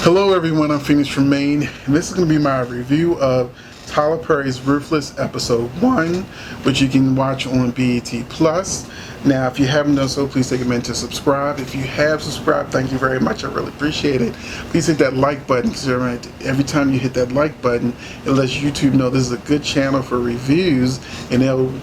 Hello everyone, I'm Phoenix from Maine, and this is going to be my review of Tyler Perry's Ruthless Episode 1, which you can watch on BET+. Now, if you haven't done so, please take a minute to subscribe. If you have subscribed, thank you very much. I really appreciate it. Please hit that like button, because every time you hit that like button, it lets YouTube know this is a good channel for reviews, and it'll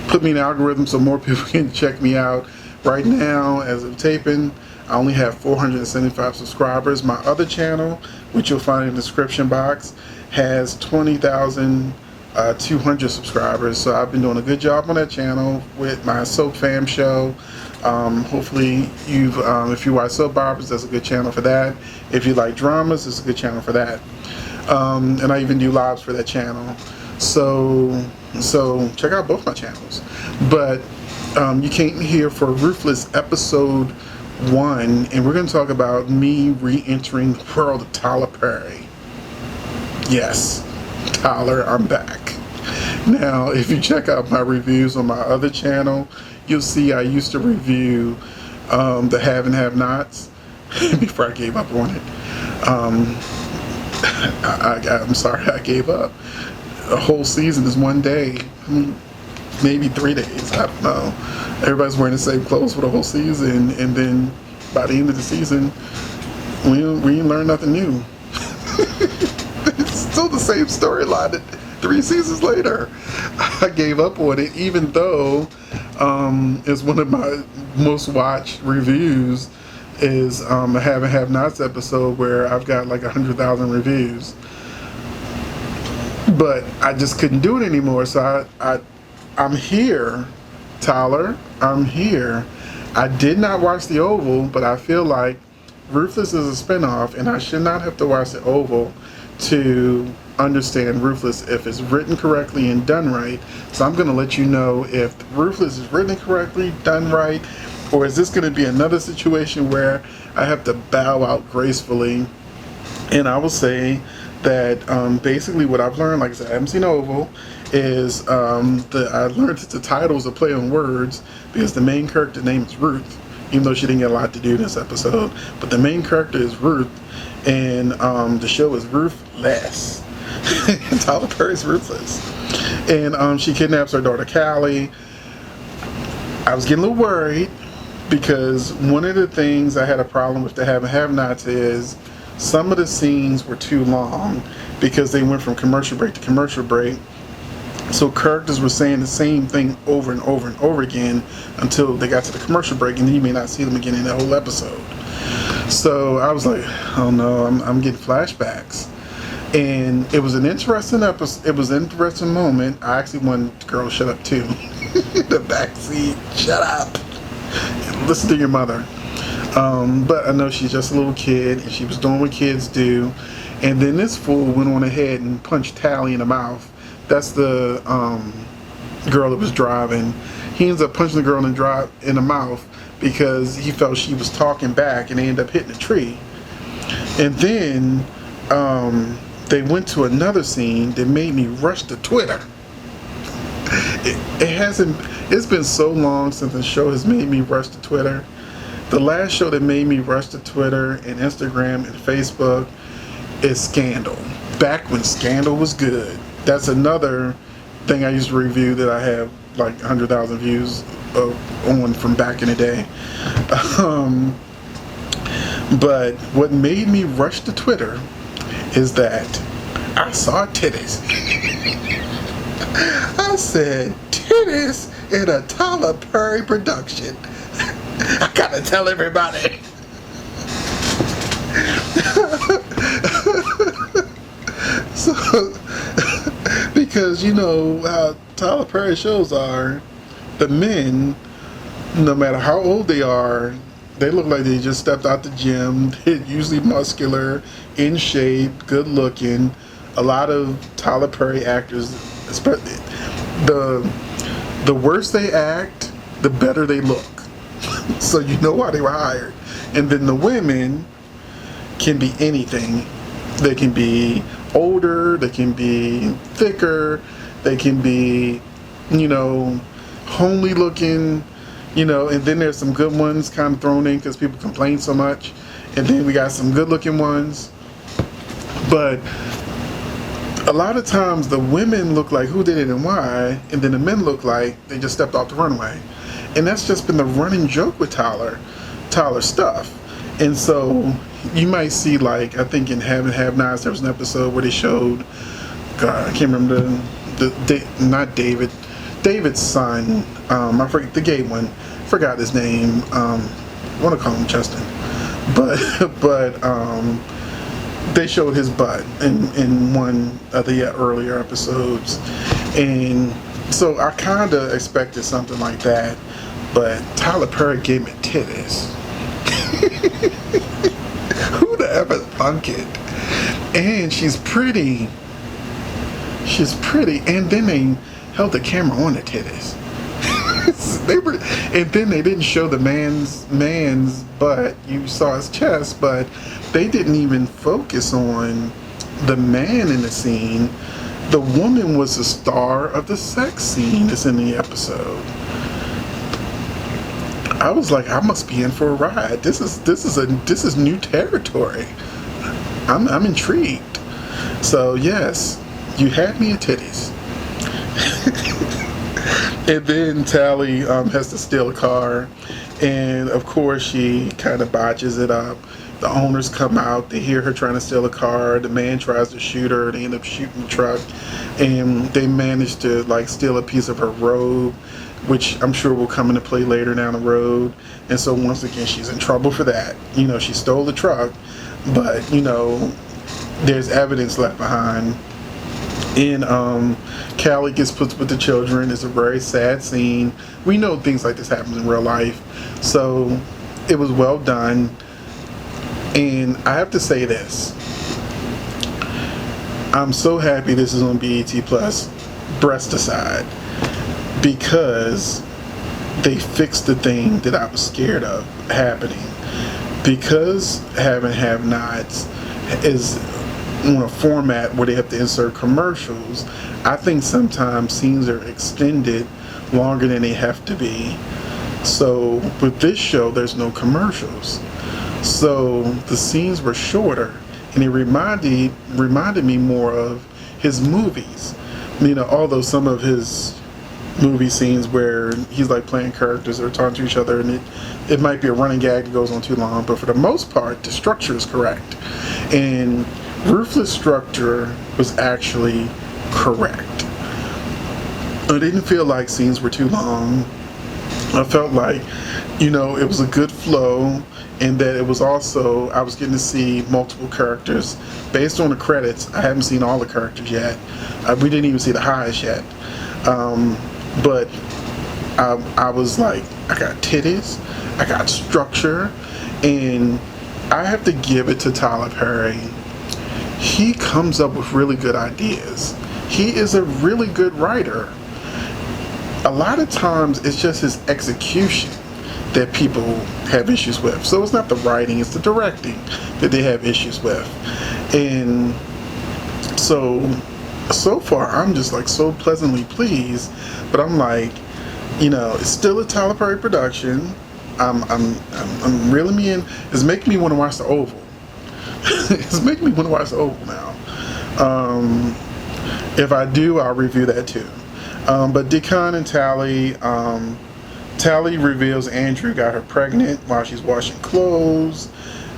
put me in the algorithm so more people can check me out. Right now, as of taping, I only have 475 subscribers. My other channel, which you'll find in the description box, has 20,200 subscribers. So I've been doing a good job on that channel with my soap fam show. Hopefully if you watch soap operas, that's a good channel for that. If you like dramas, it's a good channel for that. And I even do lives for that channel. So check out both my channels. But you came here for Ruthless Episode 1, and we're going to talk about me re-entering the world of Tyler Perry. Yes, Tyler, I'm back. Now, if you check out my reviews on my other channel, you'll see I used to review the Have and Have Nots before I gave up on it. I'm sorry, I gave up. A whole season is one day. Maybe 3 days, I don't know. Everybody's wearing the same clothes for the whole season, and then by the end of the season, we didn't learn nothing new. It's still the same storyline 3 seasons later. I gave up on it, even though it's one of my most watched reviews is a Have and Have Nots episode where I've got like 100,000 reviews. But I just couldn't do it anymore, so I'm here, Tyler. I'm here. I did not watch The Oval, but I feel like Ruthless is a spinoff, and I should not have to watch The Oval to understand Ruthless if it's written correctly and done right. So I'm going to let you know if Ruthless is written correctly, done right, or is this going to be another situation where I have to bow out gracefully. And I will say that basically what I've learned, like I said, I haven't seen Oval, is I learned that the titles are play on words because the main character name is Ruth, even though she didn't get a lot to do in this episode. But the main character is Ruth, and the show is Ruthless. Tyler Perry's Ruthless. And she kidnaps her daughter Callie. I was getting a little worried because one of the things I had a problem with the Have and Have Nots is some of the scenes were too long because they went from commercial break to commercial break. So characters were saying the same thing over and over and over again until they got to the commercial break, and then you may not see them again in the whole episode. So I was like, oh no, I'm getting flashbacks. And it was an interesting episode. It was an interesting moment. I actually wanted the girl to shut up too. The backseat, shut up. Listen to your mother. But I know she's just a little kid, and she was doing what kids do. And then this fool went on ahead and punched Tally in the mouth. That's the girl that was driving. He ends up punching the girl in the mouth because he felt she was talking back, and they ended up hitting a tree. And then they went to another scene that made me rush to Twitter. It's been so long since the show has made me rush to Twitter. The last show that made me rush to Twitter and Instagram and Facebook is Scandal. Back when Scandal was good. That's another thing I used to review that I have like 100,000 views on from back in the day. But what made me rush to Twitter is that I saw titties. I said, titties in a Tyler Perry production. I gotta tell everybody. Because you know how Tyler Perry shows are, the men, no matter how old they are, they look like they just stepped out the gym. They're usually muscular, in shape, good looking. A lot of Tyler Perry actors, especially the worse they act, the better they look. So you know why they were hired. And then the women can be anything. They can be older, they can be thicker, they can be, homely looking, and then there's some good ones kind of thrown in because people complain so much. And then we got some good looking ones. But a lot of times the women look like who did it and why, and then the men look like they just stepped off the runway. And that's just been the running joke with Tyler stuff. And so you might see, like, I think in Have and Have Nots there was an episode where they showed, God, I can't remember not David's son, I forget the gay one, forgot his name, I want to call him Justin, but they showed his butt in one of the earlier episodes, and so I kind of expected something like that, but Tyler Perry gave me titties. Who the ever thunk it? And she's pretty, and then they held the camera on the titties. And then they didn't show the man's butt. You saw his chest, but they didn't even focus on the man in the scene. The woman was the star of the sex scene that's in the episode. I was like, I must be in for a ride. This is new territory. I'm intrigued. So yes, you had me at titties. And then Tally has to steal a car, and of course she kind of botches it up. The owners come out, they hear her trying to steal a car, the man tries to shoot her, they end up shooting the truck, and they manage to like steal a piece of her robe, which I'm sure will come into play later down the road. And so once again she's in trouble for that. You know, she stole the truck, but you know, there's evidence left behind. And Callie gets put with the children. It's a very sad scene. We know things like this happen in real life, so it was well done. And I have to say this, I'm so happy this is on BET Plus, breast aside, because they fixed the thing that I was scared of happening. Because Have and Have Nots is on a format where they have to insert commercials, I think sometimes scenes are extended longer than they have to be. So with this show, there's no commercials. So the scenes were shorter, and it reminded me more of his movies. You know, although some of his movie scenes where he's like playing characters or talking to each other, and it might be a running gag that goes on too long, but for the most part, the structure is correct. And Ruthless structure was actually correct. I didn't feel like scenes were too long. I felt like, you know, it was a good flow, and that it was also, I was getting to see multiple characters. Based on the credits, I haven't seen all the characters yet. We didn't even see the highs yet. But I was like, I got titties, I got structure, and I have to give it to Tyler Perry. He comes up with really good ideas. He is a really good writer. A lot of times it's just his execution that people have issues with. So it's not the writing, it's the directing that they have issues with. And so far I'm just like so pleasantly pleased, but I'm like, you know, it's still a Tyler Perry production. I'm reeling me in. It's making me want to watch The Oval. It's making me want to watch The Oval now. If I do, I'll review that too. But Deacon and Tally, Tally reveals Andrew got her pregnant while she's washing clothes.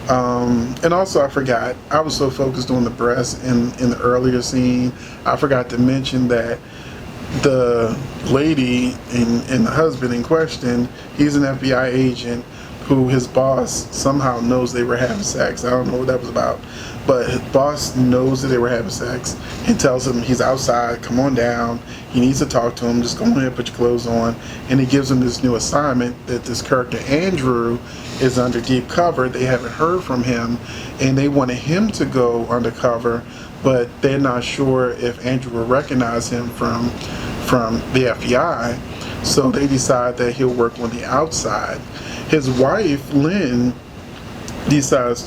And also I forgot, I was so focused on the breast in the earlier scene, I forgot to mention that the lady and the husband in question, he's an FBI agent who his boss somehow knows they were having sex. I don't know what that was about, but his boss knows that they were having sex and tells him he's outside, come on down, he needs to talk to him, just go ahead, put your clothes on. And he gives him this new assignment that this character Andrew is under deep cover. They haven't heard from him, and they wanted him to go undercover, but they're not sure if Andrew will recognize him from the FBI. So they decide that he'll work on the outside. His wife Lynn decides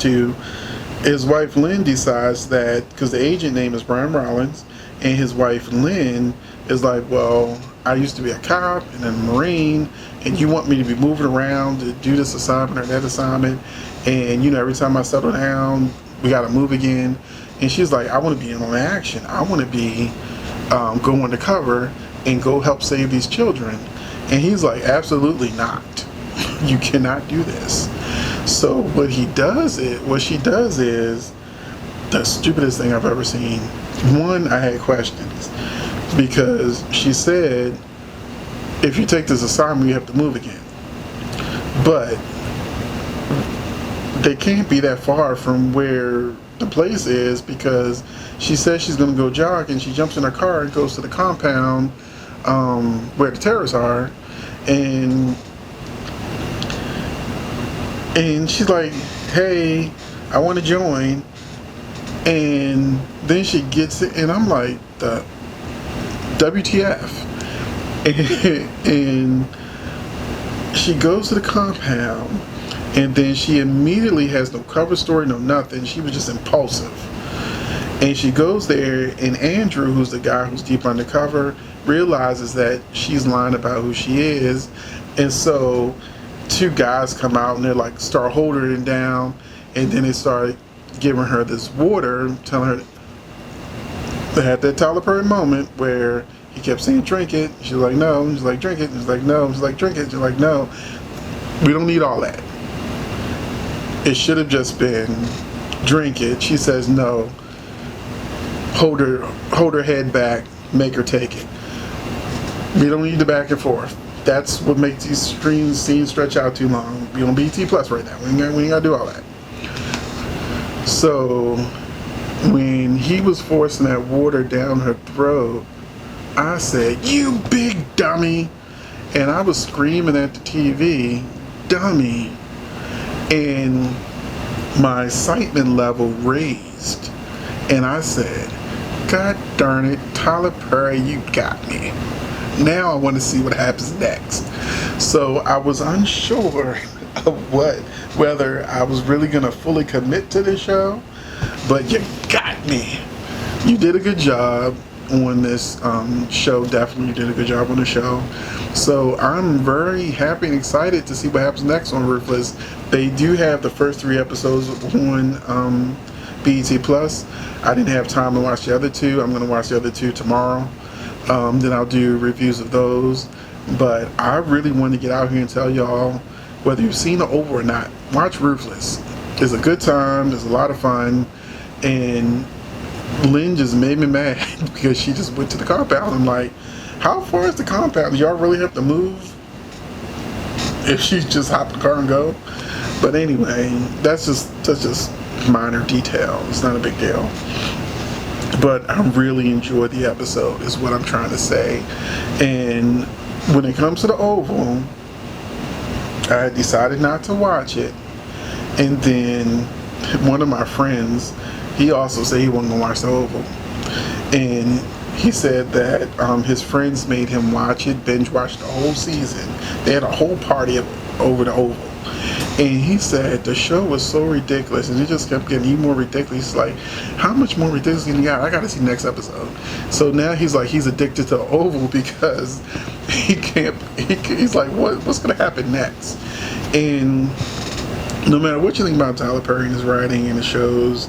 that, because the agent name is Brian Rollins, and his wife Lynn is like, well, I used to be a cop and a Marine, and you want me to be moving around to do this assignment or that assignment, and you know, every time I settle down, we gotta move again. And she's like, I want to be in on action. I want to be go undercover and go help save these children. And he's like, absolutely not. You cannot do this. So what she does is the stupidest thing I've ever seen. One, I had questions because she said, if you take this assignment, you have to move again. But they can't be that far from where the place is, because she says she's going to go jog, and she jumps in her car and goes to the compound where the terrorists are, and she's like, hey, I want to join. And then she gets it, and I'm like, the WTF. And she goes to the compound, and then she immediately has no cover story, no nothing. She was just impulsive. And she goes there, and Andrew, who's the guy who's deep undercover, realizes that she's lying about who she is. And so two guys come out, and they're like, start holding her down, and then they start giving her this water, telling her, they had that Tyler Perry moment where he kept saying, drink it. She's like, no. She's like, drink it. She's like, no. She's like, drink it. She's like, no. We don't need all that. It should have just been, drink it. She says, no. Hold her head back. Make her take it. We don't need the back and forth. That's what makes these scenes stretch out too long. We on BT Plus right now. We ain't got to do all that. So when he was forcing that water down her throat, I said, you big dummy. And I was screaming at the TV, dummy. And my excitement level raised. And I said, God darn it, Tyler Perry, you got me. Now I want to see what happens next. So I was unsure of whether I was really going to fully commit to this show, but you got me. You did a good job on this show. Definitely you did a good job on the show. So I'm very happy and excited to see what happens next on Ruthless. They do have the first 3 episodes on BET Plus. I didn't have time to watch the other 2. I'm going to watch the other 2 tomorrow. Then I'll do reviews of those. But I really want to get out here and tell y'all, whether you've seen The Oval or not, watch Ruthless. It's a good time. It's a lot of fun. And Lynn just made me mad because she just went to the compound. I'm like, how far is the compound? Do y'all really have to move if she just hop in the car and go? But anyway, that's just minor detail. It's not a big deal. But I really enjoyed the episode is what I'm trying to say. And when it comes to The Oval, I decided not to watch it. And then one of my friends, he also said he wasn't going to watch The Oval. And he said that his friends made him watch it, binge watch the whole season. They had a whole party over The Oval. And he said the show was so ridiculous, and it just kept getting even more ridiculous. He's like, how much more ridiculous can you got? I got to see next episode. So now he's like, he's addicted to The Oval because he's like, what's going to happen next? And no matter what you think about Tyler Perry and his writing and the shows,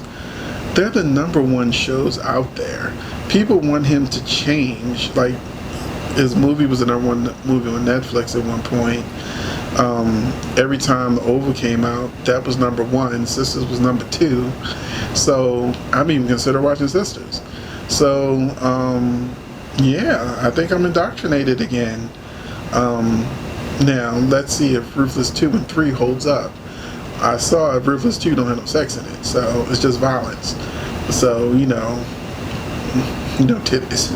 they're the #1 shows out there. People want him to change. Like, his movie was the #1 movie on Netflix at one point. Every time The Oval came out, that was #1. Sisters was #2. So I'm even consider watching Sisters. So yeah, I think I'm indoctrinated again. Now let's see if Ruthless 2 and 3 holds up. I saw Ruthless 2 don't have no sex in it, so it's just violence. So you know titties.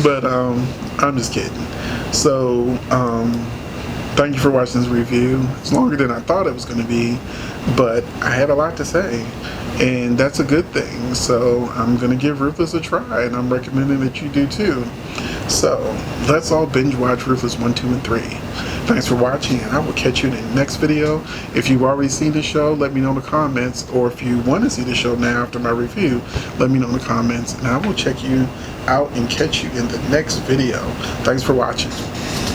But I'm just kidding. So thank you for watching this review. It's longer than I thought it was going to be, but I had a lot to say, and that's a good thing. So I'm going to give Ruthless a try, and I'm recommending that you do too. So let's all binge watch Ruthless 1, 2, and 3. Thanks for watching, and I will catch you in the next video. If you've already seen the show, let me know in the comments, or if you want to see the show now after my review, let me know in the comments, and I will check you out and catch you in the next video. Thanks for watching.